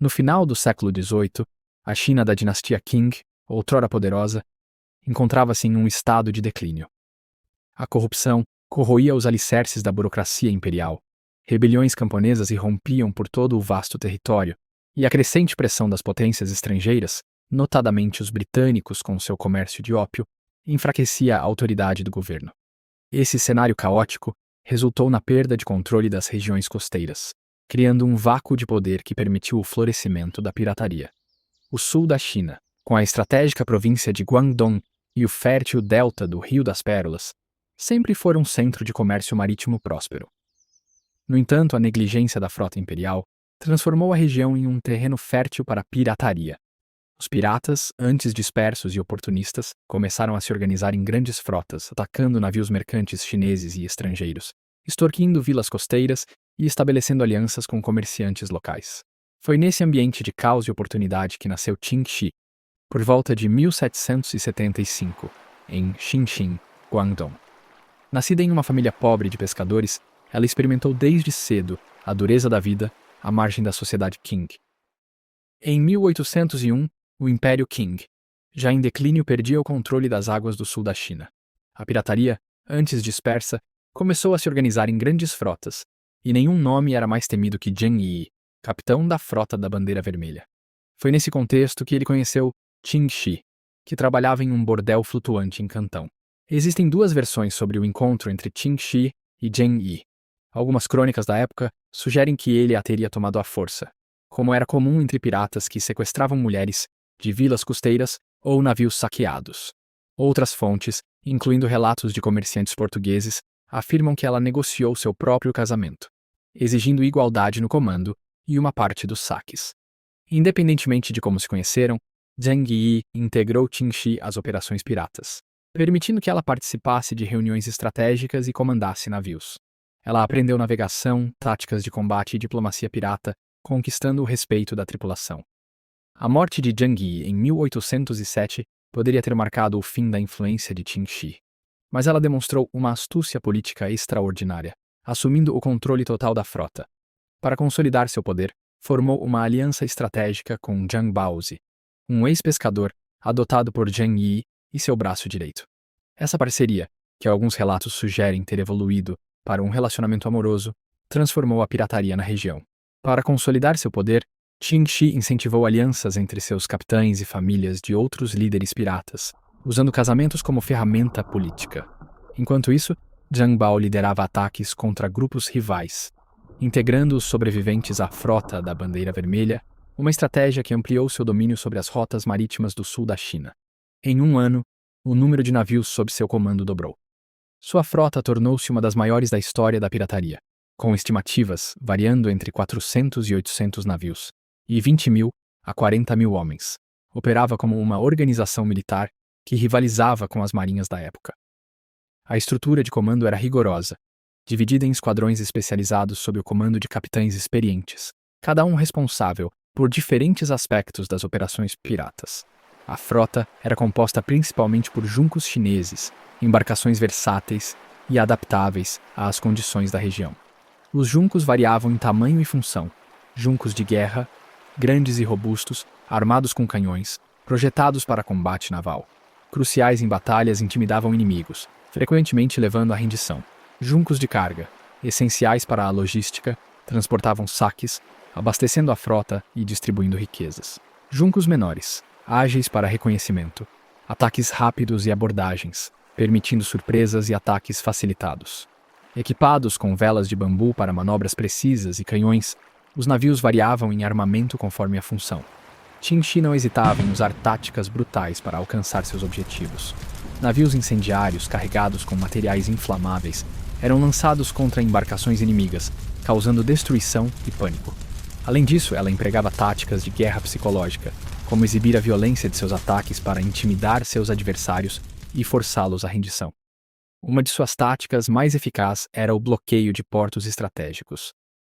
No final do século XVIII, a China da dinastia Qing, outrora poderosa, encontrava-se em um estado de declínio. A corrupção corroía os alicerces da burocracia imperial, rebeliões camponesas irrompiam por todo o vasto território, e a crescente pressão das potências estrangeiras, notadamente os britânicos com seu comércio de ópio, enfraquecia a autoridade do governo. Esse cenário caótico resultou na perda de controle das regiões costeiras, criando um vácuo de poder que permitiu o florescimento da pirataria. O sul da China, com a estratégica província de Guangdong e o fértil delta do Rio das Pérolas, sempre foram um centro de comércio marítimo próspero. No entanto, a negligência da frota imperial transformou a região em um terreno fértil para a pirataria. Os piratas, antes dispersos e oportunistas, começaram a se organizar em grandes frotas, atacando navios mercantes chineses e estrangeiros, extorquindo vilas costeiras e estabelecendo alianças com comerciantes locais. Foi nesse ambiente de caos e oportunidade que nasceu Qin Shi, por volta de 1775, em Xinxin, Guangdong. Nascida em uma família pobre de pescadores, ela experimentou desde cedo a dureza da vida à margem da sociedade Qing. Em 1801, o Império Qing, já em declínio, perdia o controle das águas do sul da China. A pirataria, antes dispersa, começou a se organizar em grandes frotas, e nenhum nome era mais temido que Zheng Yi, capitão da frota da Bandeira Vermelha. Foi nesse contexto que ele conheceu Qin Shi, que trabalhava em um bordel flutuante em Cantão. Existem duas versões sobre o encontro entre Qin Shi e Zheng Yi. Algumas crônicas da época sugerem que ele a teria tomado à força, como era comum entre piratas que sequestravam mulheres de vilas costeiras ou navios saqueados. Outras fontes, incluindo relatos de comerciantes portugueses, afirmam que ela negociou seu próprio casamento, exigindo igualdade no comando e uma parte dos saques. Independentemente de como se conheceram, Zheng Yi integrou Qin Shi às operações piratas, permitindo que ela participasse de reuniões estratégicas e comandasse navios. Ela aprendeu navegação, táticas de combate e diplomacia pirata, conquistando o respeito da tripulação. A morte de Zheng Yi em 1807 poderia ter marcado o fim da influência de Qin Shi. Mas ela demonstrou uma astúcia política extraordinária, assumindo o controle total da frota. Para consolidar seu poder, formou uma aliança estratégica com Zhang Baozi, um ex-pescador adotado por Zheng Yi e seu braço direito. Essa parceria, que alguns relatos sugerem ter evoluído para um relacionamento amoroso, transformou a pirataria na região. Para consolidar seu poder, Qin Shi incentivou alianças entre seus capitães e famílias de outros líderes piratas, usando casamentos como ferramenta política. Enquanto isso, Zhang Bao liderava ataques contra grupos rivais, integrando os sobreviventes à frota da Bandeira Vermelha, uma estratégia que ampliou seu domínio sobre as rotas marítimas do sul da China. Em um ano, o número de navios sob seu comando dobrou. Sua frota tornou-se uma das maiores da história da pirataria, com estimativas variando entre 400 e 800 navios, e 20 mil a 40 mil homens. Operava como uma organização militar que rivalizava com as marinhas da época. A estrutura de comando era rigorosa, dividida em esquadrões especializados sob o comando de capitães experientes, cada um responsável por diferentes aspectos das operações piratas. A frota era composta principalmente por juncos chineses, embarcações versáteis e adaptáveis às condições da região. Os juncos variavam em tamanho e função: juncos de guerra, grandes e robustos, armados com canhões, projetados para combate naval. Cruciais em batalhas, intimidavam inimigos, frequentemente levando à rendição. Juncos de carga, essenciais para a logística, transportavam saques, abastecendo a frota e distribuindo riquezas. Juncos menores, ágeis para reconhecimento, ataques rápidos e abordagens, permitindo surpresas e ataques facilitados. Equipados com velas de bambu para manobras precisas e canhões, os navios variavam em armamento conforme a função. Qin Shi não hesitava em usar táticas brutais para alcançar seus objetivos. Navios incendiários carregados com materiais inflamáveis eram lançados contra embarcações inimigas, causando destruição e pânico. Além disso, ela empregava táticas de guerra psicológica, como exibir a violência de seus ataques para intimidar seus adversários e forçá-los à rendição. Uma de suas táticas mais eficazes era o bloqueio de portos estratégicos.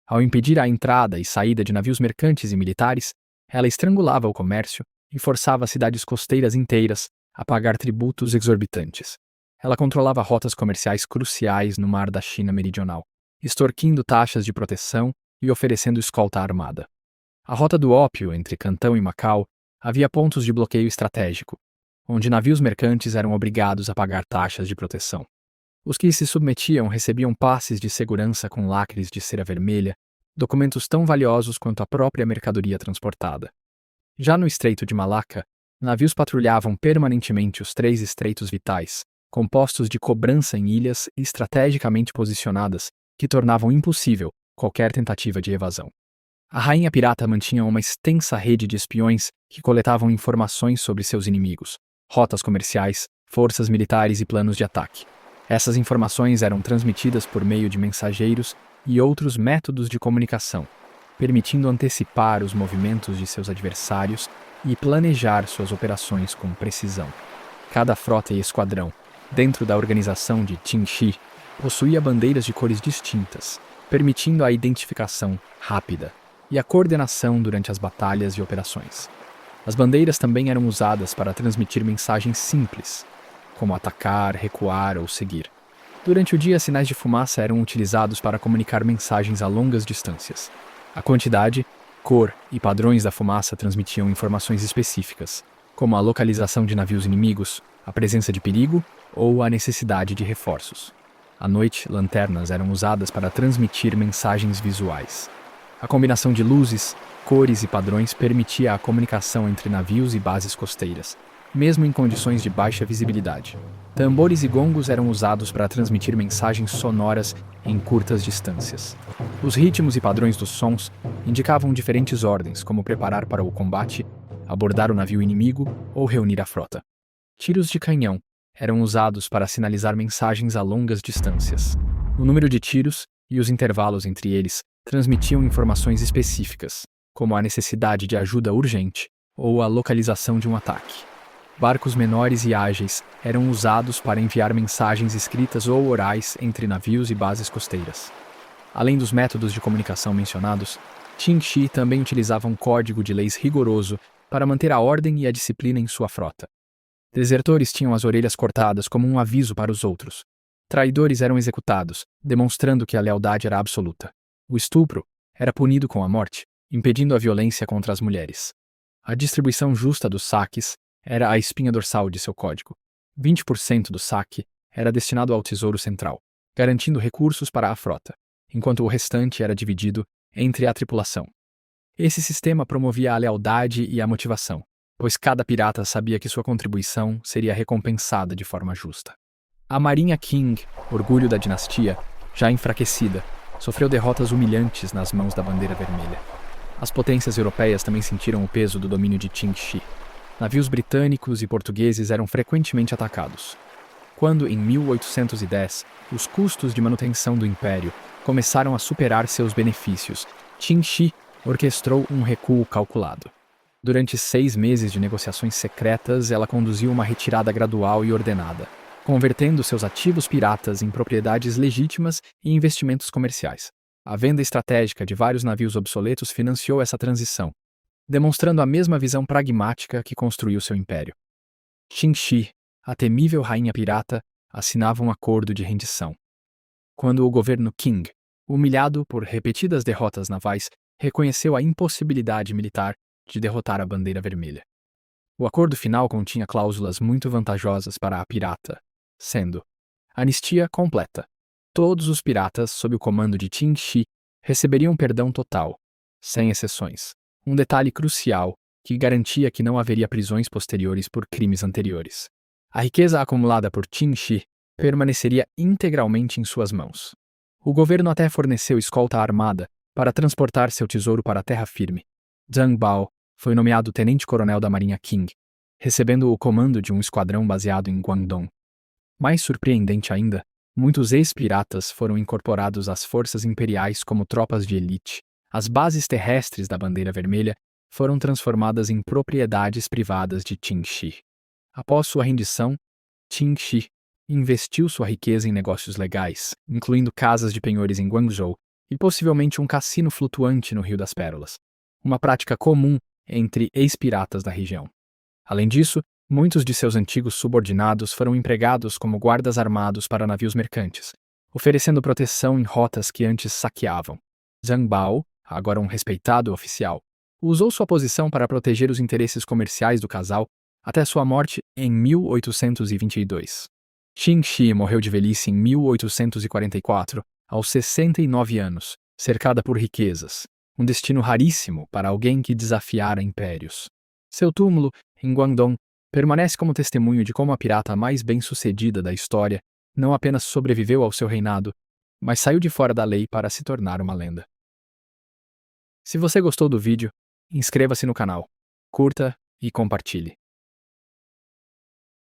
Ao impedir a entrada e saída de navios mercantes e militares, ela estrangulava o comércio e forçava cidades costeiras inteiras a pagar tributos exorbitantes. Ela controlava rotas comerciais cruciais no mar da China Meridional, extorquindo taxas de proteção e oferecendo escolta armada. A rota do ópio entre Cantão e Macau havia pontos de bloqueio estratégico, onde navios mercantes eram obrigados a pagar taxas de proteção. Os que se submetiam recebiam passes de segurança com lacres de cera vermelha, documentos tão valiosos quanto a própria mercadoria transportada. Já no Estreito de Malaca, navios patrulhavam permanentemente os 3 estreitos vitais, compostos de cobrança em ilhas estrategicamente posicionadas que tornavam impossível qualquer tentativa de evasão. A rainha pirata mantinha uma extensa rede de espiões que coletavam informações sobre seus inimigos, rotas comerciais, forças militares e planos de ataque. Essas informações eram transmitidas por meio de mensageiros e outros métodos de comunicação, permitindo antecipar os movimentos de seus adversários e planejar suas operações com precisão. Cada frota e esquadrão, dentro da organização de Qin Shi, possuía bandeiras de cores distintas, permitindo a identificação rápida e a coordenação durante as batalhas e operações. As bandeiras também eram usadas para transmitir mensagens simples, como atacar, recuar ou seguir. Durante o dia, sinais de fumaça eram utilizados para comunicar mensagens a longas distâncias. A quantidade, cor e padrões da fumaça transmitiam informações específicas, como a localização de navios inimigos, a presença de perigo ou a necessidade de reforços. À noite, lanternas eram usadas para transmitir mensagens visuais. A combinação de luzes, cores e padrões permitia a comunicação entre navios e bases costeiras, mesmo em condições de baixa visibilidade. Tambores e gongos eram usados para transmitir mensagens sonoras em curtas distâncias. Os ritmos e padrões dos sons indicavam diferentes ordens, como preparar para o combate, abordar o navio inimigo ou reunir a frota. Tiros de canhão eram usados para sinalizar mensagens a longas distâncias. O número de tiros e os intervalos entre eles transmitiam informações específicas, como a necessidade de ajuda urgente ou a localização de um ataque. Barcos menores e ágeis eram usados para enviar mensagens escritas ou orais entre navios e bases costeiras. Além dos métodos de comunicação mencionados, Qin Shi também utilizava um código de leis rigoroso para manter a ordem e a disciplina em sua frota. Desertores tinham as orelhas cortadas como um aviso para os outros. Traidores eram executados, demonstrando que a lealdade era absoluta. O estupro era punido com a morte, impedindo a violência contra as mulheres. A distribuição justa dos saques era a espinha dorsal de seu código. 20% do saque era destinado ao Tesouro Central, garantindo recursos para a frota, enquanto o restante era dividido entre a tripulação. Esse sistema promovia a lealdade e a motivação, pois cada pirata sabia que sua contribuição seria recompensada de forma justa. A Marinha Qing, orgulho da dinastia, já enfraquecida, sofreu derrotas humilhantes nas mãos da Bandeira Vermelha. As potências europeias também sentiram o peso do domínio de Qin Shi. Navios britânicos e portugueses eram frequentemente atacados. Quando, em 1810, os custos de manutenção do império começaram a superar seus benefícios, Qin Shi orquestrou um recuo calculado. Durante 6 meses de negociações secretas, ela conduziu uma retirada gradual e ordenada, convertendo seus ativos piratas em propriedades legítimas e investimentos comerciais. A venda estratégica de vários navios obsoletos financiou essa transição, demonstrando a mesma visão pragmática que construiu seu império. Qin Shi, a temível rainha pirata, assinava um acordo de rendição. Quando o governo Qing, humilhado por repetidas derrotas navais, reconheceu a impossibilidade militar de derrotar a Bandeira Vermelha. O acordo final continha cláusulas muito vantajosas para a pirata, sendo anistia completa. Todos os piratas sob o comando de Qin Shi receberiam perdão total, sem exceções. Um detalhe crucial que garantia que não haveria prisões posteriores por crimes anteriores. A riqueza acumulada por Qin Shi permaneceria integralmente em suas mãos. O governo até forneceu escolta armada para transportar seu tesouro para a terra firme. Zhang Bao foi nomeado tenente-coronel da Marinha Qing, recebendo o comando de um esquadrão baseado em Guangdong. Mais surpreendente ainda, muitos ex-piratas foram incorporados às forças imperiais como tropas de elite. As bases terrestres da Bandeira Vermelha foram transformadas em propriedades privadas de Qin Shi. Após sua rendição, Qin Shi investiu sua riqueza em negócios legais, incluindo casas de penhores em Guangzhou e possivelmente um cassino flutuante no Rio das Pérolas, uma prática comum entre ex-piratas da região. Além disso, muitos de seus antigos subordinados foram empregados como guardas armados para navios mercantes, oferecendo proteção em rotas que antes saqueavam. Zhang Bao, agora um respeitado oficial, Usou sua posição para proteger os interesses comerciais do casal até sua morte em 1822. Qin Shi morreu de velhice em 1844, aos 69 anos, cercada por riquezas, um destino raríssimo para alguém que desafiara impérios. Seu túmulo, em Guangdong, permanece como testemunho de como a pirata mais bem-sucedida da história não apenas sobreviveu ao seu reinado, mas saiu de fora da lei para se tornar uma lenda. Se você gostou do vídeo, inscreva-se no canal, curta e compartilhe.